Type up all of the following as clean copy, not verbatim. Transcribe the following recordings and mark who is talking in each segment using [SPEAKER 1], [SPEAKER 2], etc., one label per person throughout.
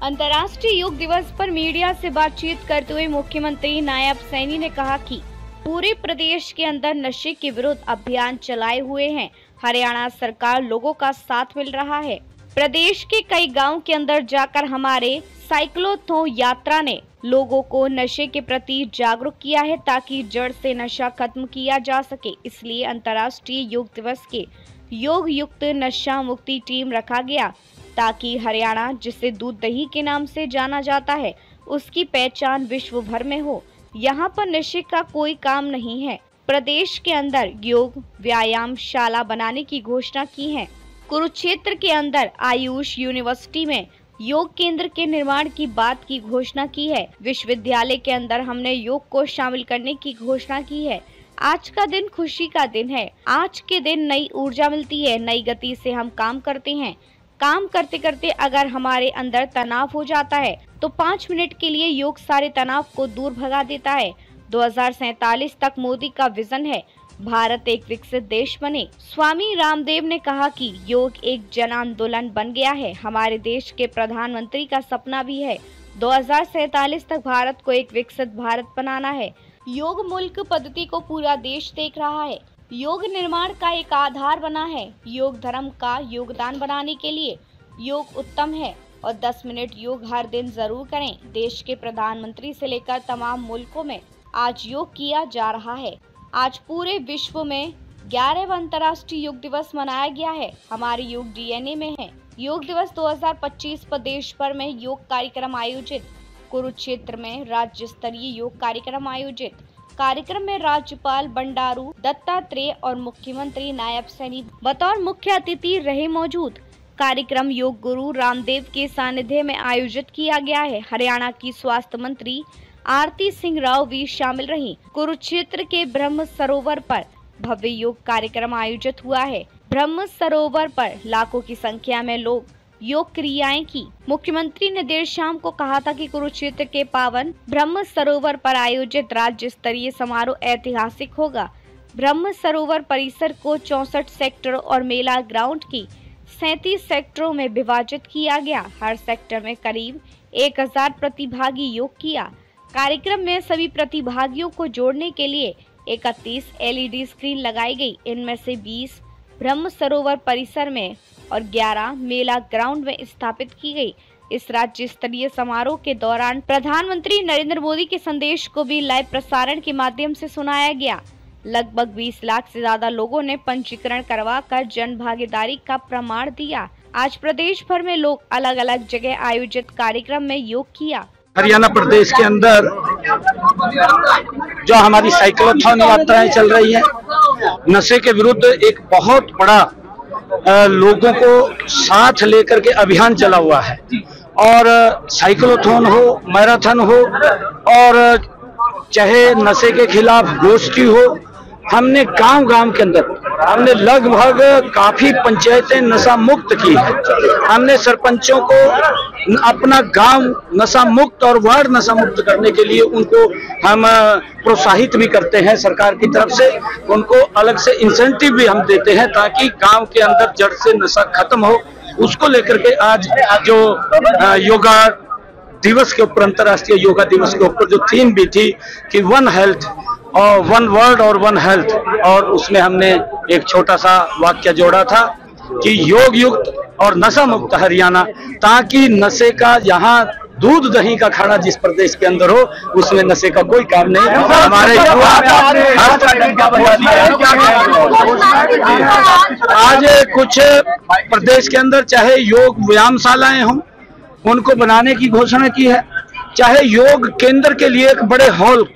[SPEAKER 1] अंतर्राष्ट्रीय योग दिवस पर मीडिया से बातचीत करते हुए मुख्यमंत्री नायब सैनी ने कहा कि पूरे प्रदेश के अंदर नशे के विरुद्ध अभियान चलाए हुए हैं। हरियाणा सरकार लोगों का साथ मिल रहा है। प्रदेश के कई गांव के अंदर जाकर हमारे साइक्लोथॉन यात्रा ने लोगों को नशे के प्रति जागरूक किया है ताकि जड़ से नशा खत्म किया जा सके। इसलिए अंतर्राष्ट्रीय योग दिवस के योग युक्त नशा मुक्ति टीम रखा गया ताकि हरियाणा, जिसे दूध दही के नाम से जाना जाता है, उसकी पहचान विश्व भर में हो। यहाँ पर नशे का कोई काम नहीं है। प्रदेश के अंदर योग व्यायाम शाला बनाने की घोषणा की है। कुरुक्षेत्र के अंदर आयुष यूनिवर्सिटी में योग केंद्र के निर्माण की बात की घोषणा की है। विश्वविद्यालय के अंदर हमने योग को शामिल करने की घोषणा की है। आज का दिन खुशी का दिन है। आज के दिन नई ऊर्जा मिलती है, नई गति से हम काम करते हैं। काम करते करते अगर हमारे अंदर तनाव हो जाता है तो 5 मिनट के लिए योग सारे तनाव को दूर भगा देता है। 2047 तक मोदी का विजन है, भारत एक विकसित देश बने। स्वामी रामदेव ने कहा कि योग एक जन आंदोलन बन गया है। हमारे देश के प्रधानमंत्री का सपना भी है 2047 तक भारत को एक विकसित भारत बनाना है। योग मुल्क पद्धति को पूरा देश देख रहा है। योग निर्माण का एक आधार बना है। योग धर्म का योगदान बनाने के लिए योग उत्तम है और 10 मिनट योग हर दिन जरूर करें। देश के प्रधानमंत्री से लेकर तमाम मुल्कों में आज योग किया जा रहा है। आज पूरे विश्व में 11वां अंतर्राष्ट्रीय योग दिवस मनाया गया है। हमारे योग डीएनए में है। योग दिवस 2025 प्रदेश भर में योग कार्यक्रम आयोजित। कुरुक्षेत्र में राज्य स्तरीय योग कार्यक्रम आयोजित। कार्यक्रम में राज्यपाल बंडारू दत्तात्रेय और मुख्यमंत्री नायब सैनी बतौर मुख्य अतिथि रहे मौजूद। कार्यक्रम योग गुरु रामदेव के सानिध्य में आयोजित किया गया है। हरियाणा की स्वास्थ्य मंत्री आरती सिंह राव भी शामिल रही। कुरुक्षेत्र के ब्रह्म सरोवर पर भव्य योग कार्यक्रम आयोजित हुआ है। ब्रह्म सरोवर पर लाखों की संख्या में लोग योग क्रियाएं की। मुख्यमंत्री ने देर शाम को कहा था कि कुरुक्षेत्र के पावन ब्रह्म सरोवर पर आयोजित राज्य स्तरीय समारोह ऐतिहासिक होगा। ब्रह्म सरोवर परिसर को 64 सेक्टर और मेला ग्राउंड की 37 सेक्टरों में विभाजित किया गया। हर सेक्टर में करीब 1000 प्रतिभागी योग किया। कार्यक्रम में सभी प्रतिभागियों को जोड़ने के लिए 31 LED स्क्रीन लगाई गई। इनमें से 20 ब्रह्म सरोवर परिसर में और 11 मेला ग्राउंड में स्थापित की गई। इस राज्य स्तरीय समारोह के दौरान प्रधानमंत्री नरेंद्र मोदी के संदेश को भी लाइव प्रसारण के माध्यम से सुनाया गया। लगभग 20 लाख से ज्यादा लोगों ने पंजीकरण करवाकर जन भागीदारी का प्रमाण दिया। आज प्रदेश भर में लोग अलग अलग जगह आयोजित कार्यक्रम में योग किया।
[SPEAKER 2] हरियाणा प्रदेश के अंदर जो हमारी साइक्लोथॉन यात्राएं चल रही हैं, नशे के विरुद्ध एक बहुत बड़ा लोगों को साथ लेकर के अभियान चला हुआ है। और साइक्लोथॉन हो, मैराथन हो और चाहे नशे के खिलाफ गोष्ठी हो, हमने गांव-गांव के अंदर हमने लगभग काफी पंचायतें नशा मुक्त की है। हमने सरपंचों को अपना गांव नशा मुक्त और वार्ड नशा मुक्त करने के लिए उनको हम प्रोत्साहित भी करते हैं। सरकार की तरफ से उनको अलग से इंसेंटिव भी हम देते हैं ताकि गांव के अंदर जड़ से नशा खत्म हो। उसको लेकर के आज जो योगा दिवस के ऊपर, अंतर्राष्ट्रीय योगा दिवस के ऊपर जो थीम भी थी कि 1 हेल्थ और 1 वर्ल्ड और 1 हेल्थ, और उसमें हमने एक छोटा सा वाक्य जोड़ा था कि योग युक्त और नशा मुक्त हरियाणा, ताकि नशे का यहाँ दूध दही का खाना जिस प्रदेश के अंदर हो उसमें नशे का कोई काम नहीं। हमारे आज कुछ प्रदेश के अंदर चाहे योग व्यायामशालाएं हों, उनको बनाने की घोषणा की है। चाहे योग केंद्र के लिए एक बड़े हॉल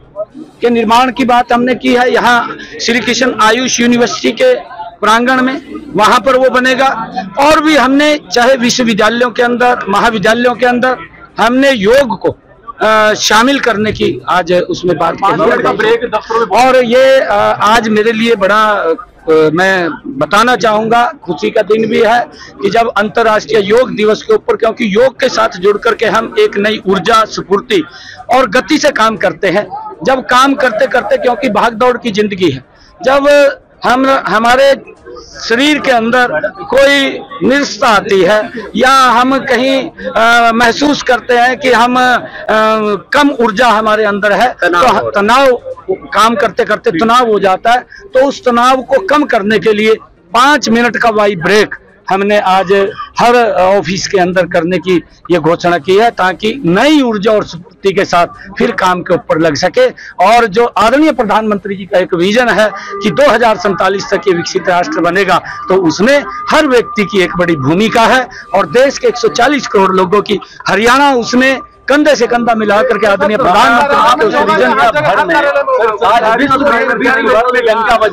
[SPEAKER 2] के निर्माण की बात हमने की है। यहाँ श्री कृष्ण आयुष यूनिवर्सिटी के प्रांगण में, वहां पर वो बनेगा। और भी हमने चाहे विश्वविद्यालयों के अंदर, महाविद्यालयों के अंदर हमने योग को शामिल करने की आज उसमें बात की। और ये आज मेरे लिए बड़ा मैं बताना चाहूंगा, खुशी का दिन भी है कि जब अंतर्राष्ट्रीय योग दिवस के ऊपर, क्योंकि योग के साथ जुड़ करके हम एक नई ऊर्जा, स्फूर्ति और गति से काम करते हैं। जब काम करते करते, क्योंकि भाग दौड़ की जिंदगी है, जब हमारे शरीर के अंदर कोई निरस्ता आती है या हम कहीं महसूस करते हैं कि हम कम ऊर्जा हमारे अंदर है, तो तनाव काम करते करते तनाव हो जाता है, तो उस तनाव को कम करने के लिए 5 मिनट का वाई ब्रेक हमने आज हर ऑफिस के अंदर करने की ये घोषणा की है, ताकि नई ऊर्जा और स्फूर्ति के साथ फिर काम के ऊपर लग सके। और जो आदरणीय प्रधानमंत्री जी का एक विजन है कि 2047 तक ये विकसित राष्ट्र बनेगा, तो उसमें हर व्यक्ति की एक बड़ी भूमिका है और देश के 140 करोड़ लोगों की हरियाणा उसमें कंधे से कंधा मिला करके आदरणीय प्रधानमंत्री के उस विजन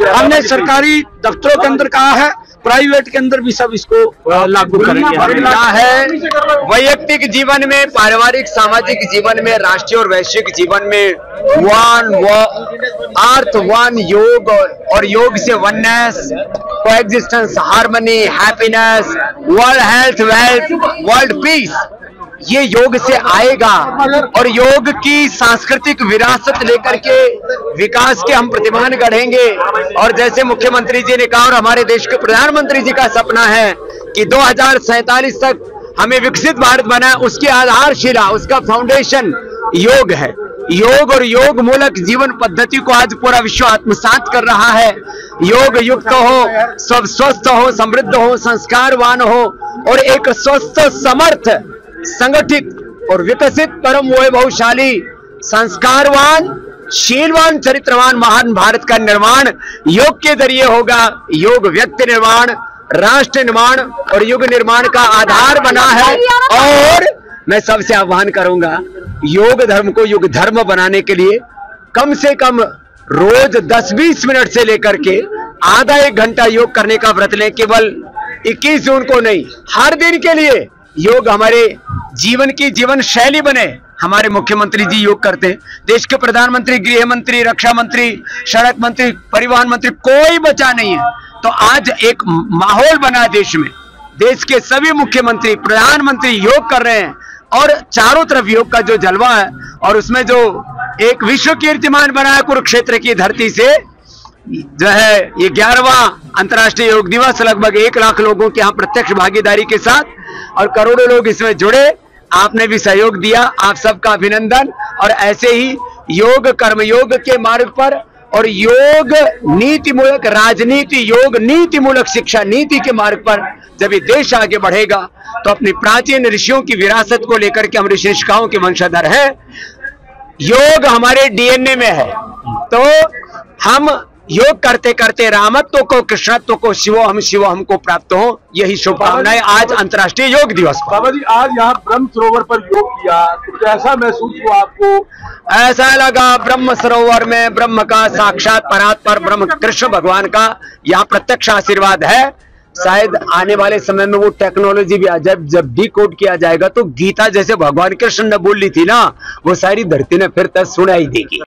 [SPEAKER 2] हमने सरकारी दफ्तरों के अंदर कहा है, प्राइवेट के अंदर भी सब इसको लागू करेंगे।
[SPEAKER 3] क्या है वैयक्तिक जीवन में, पारिवारिक सामाजिक जीवन में, राष्ट्रीय और वैश्विक जीवन में अर्थ वन योग और योग से oneness, coexistence, harmony, happiness, world health, wealth, world peace, ये योग से आएगा। और योग की सांस्कृतिक विरासत लेकर के विकास के हम प्रतिमान गढ़ेंगे। और जैसे मुख्यमंत्री जी ने कहा और हमारे देश के प्रधानमंत्री जी का सपना है कि 2047 तक हमें विकसित भारत बना, उसकी आधारशिला, उसका फाउंडेशन योग है। योग और योग मूलक जीवन पद्धति को आज पूरा विश्व आत्मसात कर रहा है। योग युक्त हो, सब स्वस्थ हो, समृद्ध हो, संस्कारवान हो और एक स्वस्थ, समर्थ, संगठित और विकसित, परम वैभवशाली, संस्कारवान, शीलवान, चरित्रवान महान भारत का निर्माण योग के जरिए होगा। योग व्यक्ति निर्माण, राष्ट्र निर्माण और युग निर्माण का आधार बना है। और मैं सबसे आह्वान करूंगा, योग धर्म को युग धर्म बनाने के लिए कम से कम रोज 10-20 मिनट से लेकर के आधा 1 घंटा योग करने का व्रत लें। केवल 21 जून को नहीं, हर दिन के लिए योग हमारे जीवन की जीवन शैली बने। हमारे मुख्यमंत्री जी योग करते हैं, देश के प्रधानमंत्री, गृह मंत्री, रक्षा मंत्री, सड़क मंत्री, परिवहन मंत्री, कोई बचा नहीं है। तो आज एक माहौल बना देश में, देश के सभी मुख्यमंत्री, प्रधानमंत्री योग कर रहे हैं और चारों तरफ योग का जो जलवा है और उसमें जो एक विश्व कीर्तिमान बना है कुरुक्षेत्र की धरती से, जो है ये 11वां अंतर्राष्ट्रीय योग दिवस, लगभग 1 लाख लोगों के यहाँ प्रत्यक्ष भागीदारी के साथ और करोड़ों लोग इसमें जुड़े। आपने भी सहयोग दिया, आप सबका अभिनंदन। और ऐसे ही योग, कर्मयोग के मार्ग पर और योग नीति मूलक राजनीति, योग नीति मूलक शिक्षा नीति के मार्ग पर जब ये देश आगे बढ़ेगा, तो अपनी प्राचीन ऋषियों की विरासत को लेकर के हम ऋषि ऋषिकाओं के वंशधर हैं। योग हमारे डीएनए में है, तो हम योग करते करते रामत्व को, कृष्णत्व को, शिवो हमको प्राप्त हो। यही शुभकामनाएं आज अंतर्राष्ट्रीय योग दिवस।
[SPEAKER 4] बाबा जी, आज यहाँ ब्रह्म सरोवर पर योग किया, तो कैसा महसूस हुआ आपको?
[SPEAKER 3] ऐसा लगा ब्रह्म सरोवर में ब्रह्म का साक्षात परात्पर ब्रह्म कृष्ण भगवान का यहाँ प्रत्यक्ष आशीर्वाद है। शायद आने वाले समय में वो टेक्नोलॉजी भी आ जाए, जब डिकोड किया जाएगा तो गीता जैसे भगवान कृष्ण ने बोली थी ना, वो सारी धरती ने फिर तक सुनाई देगी।